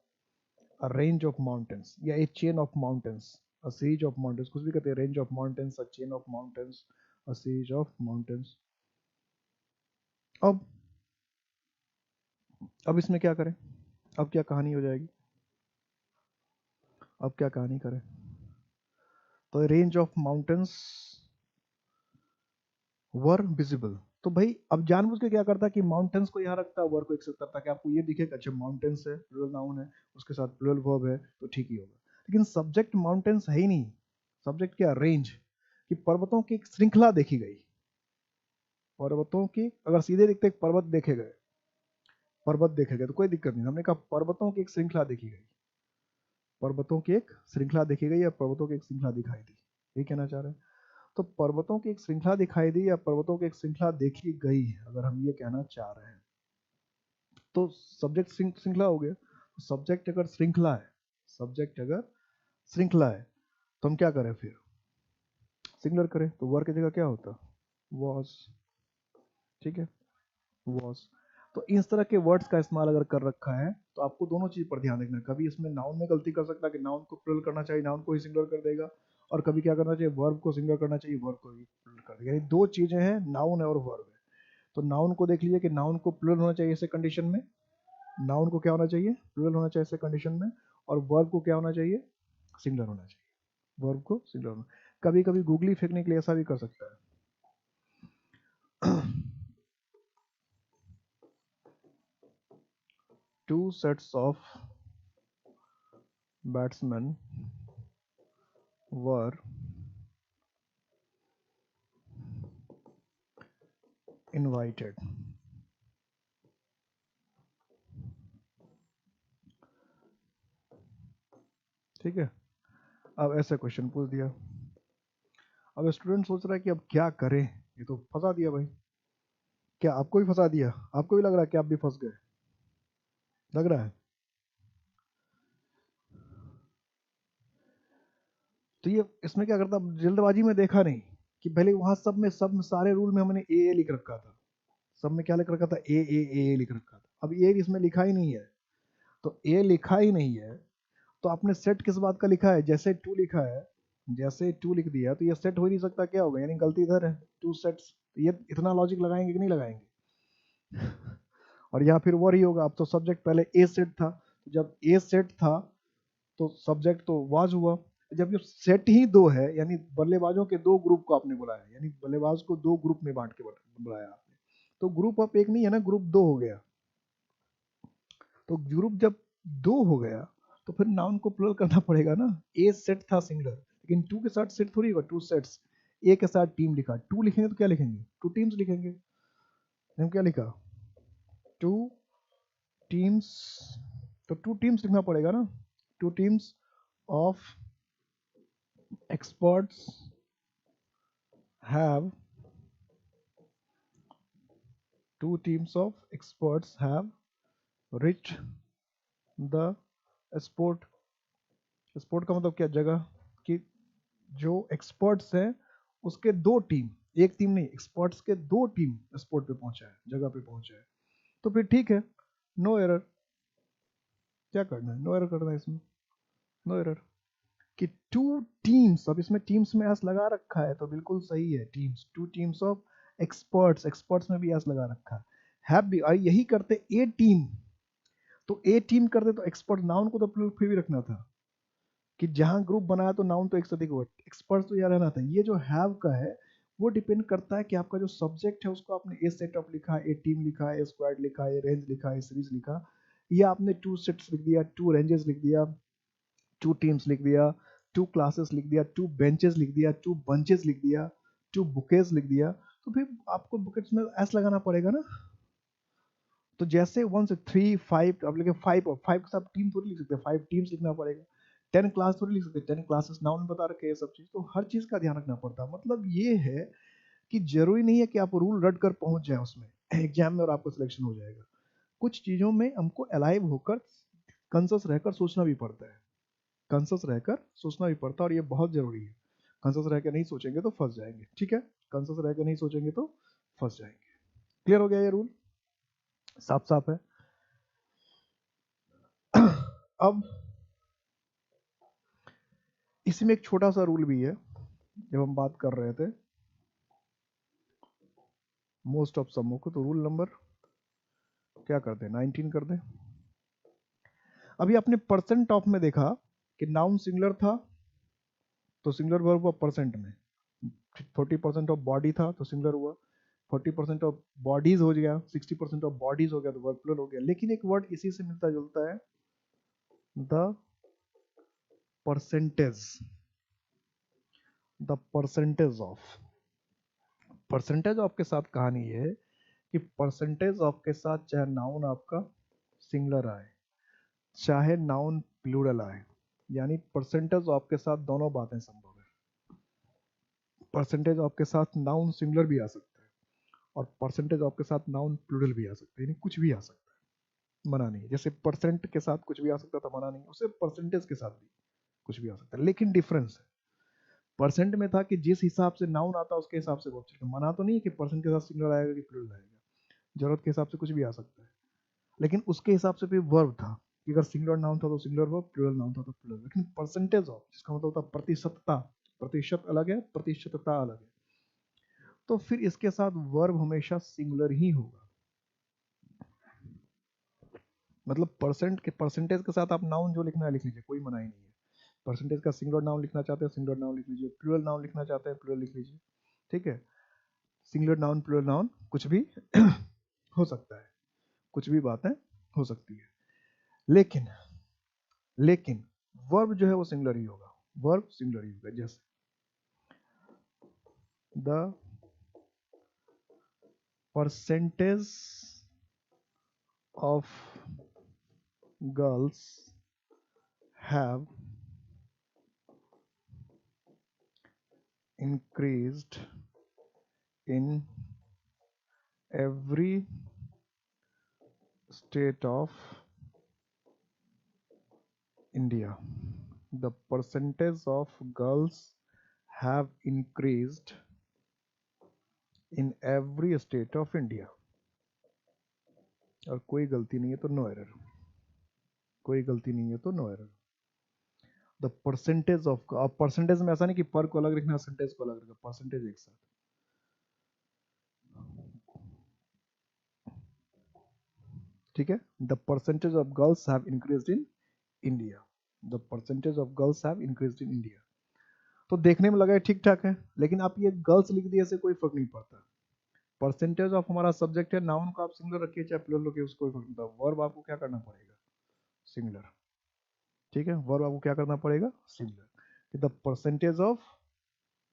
a range of mountains या a chain of mountains, a series of mountains, कुछ भी कहते हैं, range of mountains, a chain of mountains, a series of mountains। अब इसमें क्या करें, अब क्या कहानी हो जाएगी, अब क्या कहानी करें। तो range of mountains were visible, तो भाई अब जानबूझ के क्या करता कि माउंटेन्स को यहाँ रखता, वर को एक्सेप्ट करता कि आपको ये दिखेगा अच्छा माउंटेन्स है, प्लूरल नाउन है, उसके साथ प्लूरल वर्ब है तो ठीक ही होगा। लेकिन सब्जेक्ट माउंटेन्स है ही नहीं, सब्जेक्ट क्या, रेंज, कि पर्वतों की एक श्रृंखला देखी गई, पर्वतों की, अगर सीधे दिखते पर्वत देखे गए, तो कोई दिक्कत नहीं, हमने कहा पर्वतों की एक श्रृंखला देखी गई, पर्वतों की एक श्रृंखला देखी गई या पर्वतों की एक श्रृंखला दिखाई दी, ये कहना चाह रहे हैं। तो पर्वतों की एक श्रृंखला दिखाई दी या पर्वतों की एक श्रृंखला देखी गई, अगर हम ये कहना चाह रहे हैं तो सब्जेक्ट श्रृंखला हो गया। सब्जेक्ट अगर श्रृंखला है, तो हम क्या करें फिर, सिंगुलर करें, तो वर की जगह क्या होता, वॉज, ठीक है, वॉज। तो इस तरह के वर्ड्स का इस्तेमाल अगर कर रखा है तो आपको दोनों चीज पर ध्यान रखना है। कभी इसमें नाउन में गलती कर सकता है कि नाउन को प्लुरल करना चाहिए, नाउन को ही सिंगुलर कर देगा, और कभी क्या करना चाहिए, वर्ब को सिंगुलर करना चाहिए, वर्ब को ही प्लुरल कर देगा। यानी दो चीजें हैं, नाउन है और वर्ब है। तो नाउन को देख लीजिए कि नाउन को प्लुरल होना चाहिए ऐसे कंडीशन में, नाउन को क्या होना चाहिए, प्लुरल होना चाहिए ऐसे कंडीशन में, और वर्ब को क्या होना चाहिए, सिंगुलर होना चाहिए, वर्ब को सिंगुलर होना। कभी कभी गूगली फेंकने के लिए ऐसा भी कर सकता है two sets of batsmen were invited, ठीक है। अब ऐसा क्वेश्चन पूछ दिया, अब स्टूडेंट सोच रहा है कि अब क्या करें, ये तो फंसा दिया भाई। क्या आपको भी फंसा दिया, आपको भी लग रहा है कि आप भी फंस गए, लग रहा है। तो ये इसमें क्या करता, जल्दबाजी में देखा नहीं कि पहले वहां सब में सारे रूल में हमने ए लिख रखा था, सब में क्या लिख रखा था, ए लिख रखा था। अब ए इसमें लिखा ही नहीं है, तो ए लिखा ही नहीं है तो आपने सेट किस बात का लिखा है, जैसे टू लिखा है, जैसे टू लिख दिया तो ये सेट हो ही नहीं सकता, क्या होगा, यानी गलती इधर है, टू सेट्स। ये इतना लॉजिक लगाएंगे कि नहीं लगाएंगे और यहाँ फिर वर ही होगा। अब तो सब्जेक्ट पहले ए सेट था, जब ए सेट था तो सब्जेक्ट तो वाज हुआ। जब जब सेट ही दो है, यानी बल्लेबाजों के दो ग्रुप को आपने बुलाया, यानी बल्लेबाज को दो ग्रुप में बांट के बुलाया आपने, तो ग्रुप अब एक नहीं है ना, ग्रुप दो हो गया। तो ग्रुप जब दो हो गया तो फिर नाउन को प्लुरल करना पड़ेगा ना। ए सेट था सिंगुलर, लेकिन टू के साथ सेट थोड़ी होगा, टू सेट्स। ए के साथ टीम लिखा, टू लिखेंगे तो क्या लिखेंगे, टू टीम्स लिखेंगे। हमने क्या लिखा, टू टीम्स, तो टू टीम्स लिखना पड़ेगा ना। Two teams of experts have two teams of experts have reached the sport। Sport का मतलब क्या, जगह, कि जो एक्सपर्ट्स हैं उसके दो टीम, एक टीम नहीं, एक्सपर्ट्स के दो टीम स्पोर्ट पे पहुंचा है, जगह पे पहुंचा है। तो फिर ठीक है, नो एरर। क्या करना है, नो एरर करना है इसमें, नो एरर। कि टू टीम्स, अब इसमें टीम्स में एस लगा रखा है तो बिल्कुल सही है, teams, two teams of experts, experts में भी एस लगा रखा है। हैव भी, और यही करते ए टीम, तो ए टीम करते तो एक्सपर्ट, नाउन को तो फिर भी रखना था, कि जहां ग्रुप बनाया तो नाउन तो एक से अधिक हुआ, एक्सपर्ट्स तो याद रहना था। ये जो हैव का है वो डिपेंड करता है कि आपका जो सब्जेक्ट है उसको आपने ए सेट ऑफ लिखा, ए टीम लिखा, ए स्क्वाड लिखा, ए रेंज लिखा, ए सीरीज लिखा, या आपने टू सेट्स लिख दिया, टू रेंजेस लिख दिया, टू टीम्स लिख दिया, टू क्लासेस लिख दिया, टू बेंचेस लिख दिया, टू बंचेस लिख दिया, टू बुकेज लिख दिया, तो फिर आपको बुकेट्स में एस लगाना पड़ेगा ना। तो जैसे 1 से 3 5, अब लेके 5, और 5 के साथ टीम थोड़ी लिख सकते हैं, 5 टीम्स लिखना पड़ेगा। 10 क्लास थोड़ी लिख सकते हैं, 10 क्लासेस, नाउन में बता रखे हैं सब चीज, तो हर चीज का ध्यान रखना पड़ता है। मतलब ये है कि जरूरी नहीं है कि आप रूल रट कर पहुंच जाए उसमें एग्जाम में और आपको सिलेक्शन हो जाएगा। कुछ चीजों में हमको अलाइव होकर कंसस रहकर सोचना भी पड़ता है, कंसस रहकर सोचना भी पड़ता है, और ये बहुत जरूरी है। कंसस रह के नहीं सोचेंगे तो फंस जाएंगे, ठीक है, कंसस रह के नहीं सोचेंगे तो फंस जाएंगे। क्लियर हो गया ये रूल, साफ साफ है। अब इसमें एक छोटा सा रूल भी है, जब हम बात कर रहे थे मोस्ट ऑफ समों को, तो रूल नंबर क्या करते हैं, 19 कर दें। अभी आपने परसेंट ऑफ में देखा कि नाउन सिंगुलर था तो सिंगुलर वर्ब हुआ परसेंट में, 40% ऑफ बॉडी था तो सिंगुलर हुआ, 40% ऑफ बॉडीज हो गया, 60% ऑफ बॉडीज हो गया तो वर्ब प्लुरल हो गया। लेकिन एक वर्ड इसी से मिलता जुलता है, the percentage, the percentage of. Percentage of के साथ कहानी ये है कि परसेंटेज ऑफ के साथ चाहे नाउन आपका सिंगुलर आए चाहे नाउन प्लूरल आए, यानी परसेंटेज ऑफ के साथ दोनों बातें संभव है। परसेंटेज ऑफ के साथ नाउन सिंगुलर भी आ सकता है और परसेंटेज ऑफ के साथ नाउन प्लूरल भी आ सकता है, यानी कुछ भी आ सकता है, मना नहीं है। जैसे परसेंट के साथ कुछ भी आ सकता था, मना नहीं, उसे परसेंटेज के साथ भी कुछ भी आ सकता है, लेकिन डिफरेंस है। परसेंट में था कि जिस हिसाब से नाउन आता है उसके हिसाब से वर्ब चलेगा, मना तो नहीं है कि परसेंट के साथ सिंगुलर आएगा कि प्लूरल आएगा, जरूरत के हिसाब से कुछ भी आ सकता है। लेकिन उसके हिसाब से भी वर्ब था कि अगर सिंगुलर नाउन था तो सिंगुलर वर्ब, प्लूरल नाउन था तो प्लूरल। लेकिन परसेंटेज ऑफ, जिसका मतलब होता है प्रतिशतता, प्रतिशत अलग है, प्रतिशतता अलग है, तो फिर इसके साथ वर्ब हमेशा सिंगुलर ही होगा। मतलब परसेंटेज के साथ आप नाउन जो लिखना है लिख लीजिए, कोई मनाही नहीं है। परसेंटेज का सिंगुलर नाउन लिखना चाहते हैं सिंगुलर नाउन लिख लीजिए, प्लूरल नाउन लिखना चाहते हैं प्लूरल लिख लीजिए, ठीक है। सिंगुलर नाउन प्लूरल नाउन कुछ भी हो सकता है, कुछ भी बातें हो सकती है, लेकिन लेकिन वर्ब जो है वो सिंगुलर ही होगा, वर्ब सिंगुलर ही होगा। जैसे the percentage of girls have increased in every state of India. The percentage of girls have increased in every state of India. और कोई गलती नहीं है तो नो एरर, कोई गलती नहीं है तो no error. The percentage of, अब परसेंटेज में ऐसा नहीं कि पर को अलग रखना, परसेंटेज को अलग रखना, परसेंटेज एक साथ। ठीक है, the percentage of girls have increased in India, the percentage of girls have increased in India. तो देखने में लगा ठीक ठाक है, लेकिन आप ये गर्ल्स लिख दिए से कोई फर्क नहीं पड़ता। परसेंटेज ऑफ हमारा सब्जेक्ट है, नाउन को आप सिंगुलर रखिए चाहे प्लूरल रखिए, उसको कोई फर्क नहीं पड़ता। वर्ब आपको क्या करना पड़ेगा, सिंगुलर। ठीक है, वर्ब आपको क्या करना पड़ेगा, singular. The percentage of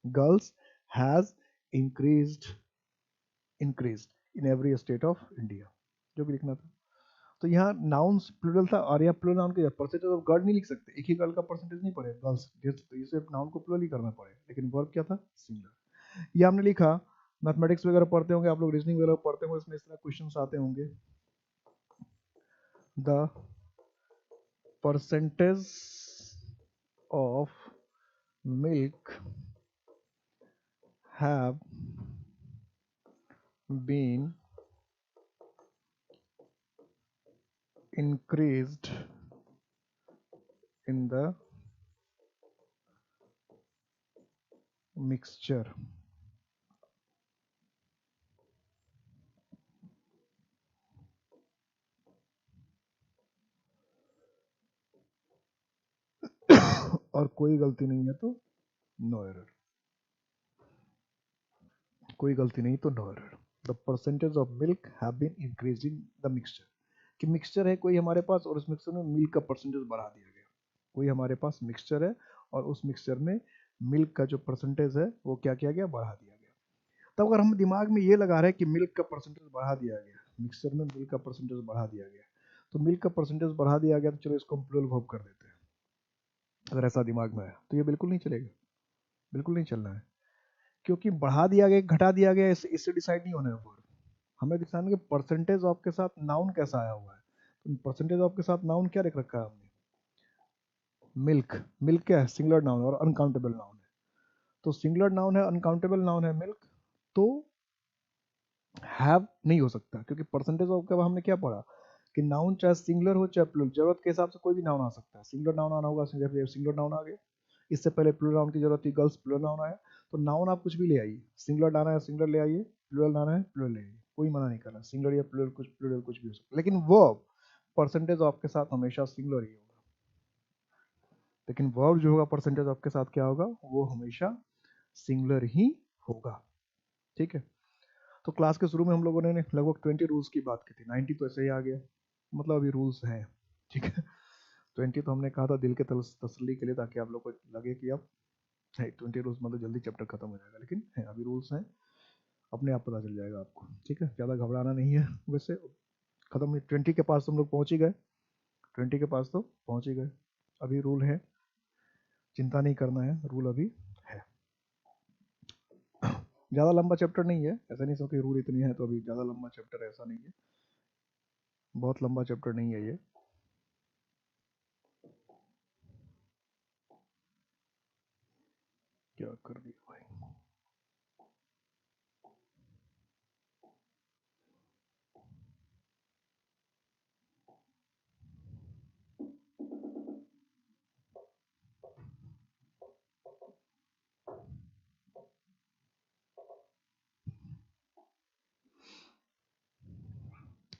girls has increased in every state of India, जो भी लिखना था। तो यहाँ नाउन प्लूरल था और यहाँ प्लूरल नाउन के परसेंटेज ऑफ गर्ल नहीं लिख सकते, एक ही गर्ल का परसेंटेज नहीं पड़ेगा, गर्ल्स, तो इसे नाउन को प्लूरल ही करना पड़ेगा, लेकिन वर्ब क्या था, सिंगुलर। ये हमने लिखा। मैथमेटिक्स वगैरह पढ़ते होंगे आप लोग, रीजनिंग वगैरह पढ़ते होंगे, इसमें इस तरह क्वेश्चंस आते होंगे। The percentage of milk have been increased in the mixture, और कोई गलती नहीं है तो नो एरर, कोई गलती नहीं तो no error. The percentage of milk have been increase in the mixture, कि मिक्सचर है कोई हमारे पास और उस मिक्सचर में मिल्क का परसेंटेज बढ़ा दिया गया। कोई हमारे पास मिक्सचर है और उस मिक्सचर में मिल्क का जो परसेंटेज है वो क्या किया गया, बढ़ा दिया गया। तब अगर हम दिमाग में ये लगा रहे हैं कि मिल्क का परसेंटेज बढ़ा दिया गया, मिक्सचर में मिल्क का परसेंटेज बढ़ा दिया गया, तो मिल्क का परसेंटेज बढ़ा दिया गया तो चलो इसको हम प्लूरल वर्ब कर देते हैं। अगर ऐसा दिमाग में है तो ये बिल्कुल नहीं चलेगा, बिल्कुल नहीं चलना है, क्योंकि बढ़ा दिया गया घटा दिया गया इससे डिसाइड नहीं होना है वर्ब। हमें दिखाना है कि परसेंटेज ऑफ के साथ नाउन कैसा आया हुआ है। तो परसेंटेज ऑफ के साथ नाउन क्या लिख रखा है हमने, मिल्क। मिल्क क्या है, सिंगुलर नाउन और अनकाउंटेबल नाउन है। तो सिंगुलर नाउन है, अनकाउंटेबल नाउन है मिल्क, तो हैव नहीं हो सकता, क्योंकि परसेंटेज ऑफ का हमने क्या पढ़ा कि नाउन चाहे सिंगुलर हो चाहे प्लूरल, जरूरत के हिसाब से कोई भी नाउन आ सकता है। सिंगुलर नाउन आना होगा, सिंगुलर नाउन आ गया। इससे पहले प्लूरल नाउन की जरूरत थी, गर्ल्स प्लूरल नाउन आया। तो नाउन आप कुछ भी ले आइए, सिंगुलर लाना है सिंगुलर ले आइए, प्लूरल लाना है प्लूरल ले आइए, कोई मना नहीं करना, सिंगुलर या प्लूरल कुछ भी हो सकता है। लेकिन वर्ब परसेंटेज ऑफ के साथ हमेशा सिंगुलर ही होगा, लेकिन वर्ब जो होगा परसेंटेज ऑफ के साथ क्या होगा, वो हमेशा सिंगुलर ही होगा। ठीक है, तो क्लास के शुरू में हम लोगों ने लगभग 20 रूल्स की बात की थी, 90 तो ऐसे ही आ गया, मतलब अभी रूल्स हैं। ठीक है, 20 तो हमने कहा था दिल के तसल्ली के लिए, ताकि आप लोग को लगे कि अब 20 रूल्स मतलब जल्दी चैप्टर खत्म हो जाएगा, लेकिन है अभी रूल्स हैं, अपने आप पता चल जाएगा आपको। ठीक है, ज़्यादा घबराना नहीं है। वैसे खत्म, 20 के पास तो हम लोग पहुँच ही गए, 20 के पास तो पहुँच ही गए। अभी रूल है, चिंता नहीं करना है, रूल अभी है। ज़्यादा लंबा चैप्टर नहीं है, ऐसा नहीं कि रूल इतनी है तो अभी ज़्यादा लंबा चैप्टर है, ऐसा नहीं है, बहुत लंबा चैप्टर नहीं है ये। क्या कर दिया भाई,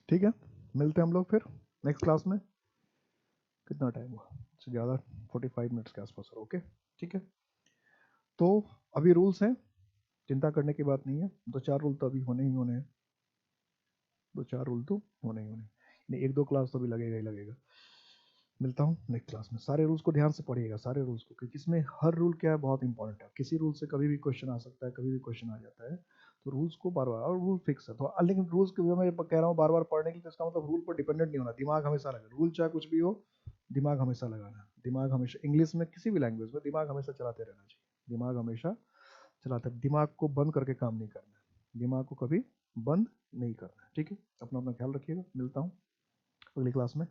ठीक है, मिलते हैं हम लोग फिर नेक्स्ट क्लास में। कितना टाइम हुआ, इससे ज़्यादा, 45 मिनट्स के आसपास। ओके, ठीक है, तो अभी रूल्स हैं, चिंता करने की बात नहीं है। 2-4 रूल तो अभी होने ही होने हैं, 2-4 रूल तो होने ही होने हैं, 1-2 क्लास तो अभी लगेगा ही लगेगा। मिलता हूँ नेक्स्ट क्लास में। सारे रूल्स को ध्यान से पढ़िएगा, सारे रूल्स को, क्योंकि इसमें हर रूल क्या है, बहुत इंपॉर्टेंट है। किसी रूल से कभी भी क्वेश्चन आ सकता है, कभी भी क्वेश्चन आ जाता है, तो रूल्स को बार बार, और रूल फिक्स है तो, लेकिन रूल्स के मैं कह रहा हूँ बार बार पढ़ने के लिए, तो इसका मतलब रूल पर डिपेंडेंट नहीं होना, दिमाग हमेशा लगा, रूल चाहे कुछ भी हो, दिमाग हमेशा लगाना, दिमाग हमेशा, इंग्लिश में किसी भी लैंग्वेज में दिमाग हमेशा चलाते रहना चाहिए, दिमाग हमेशा चलाते, दिमाग को बंद करके काम नहीं करना है, दिमाग को कभी बंद नहीं करना है। ठीक है, अपना अपना ख्याल रखिएगा, मिलता हूँ अगली क्लास में।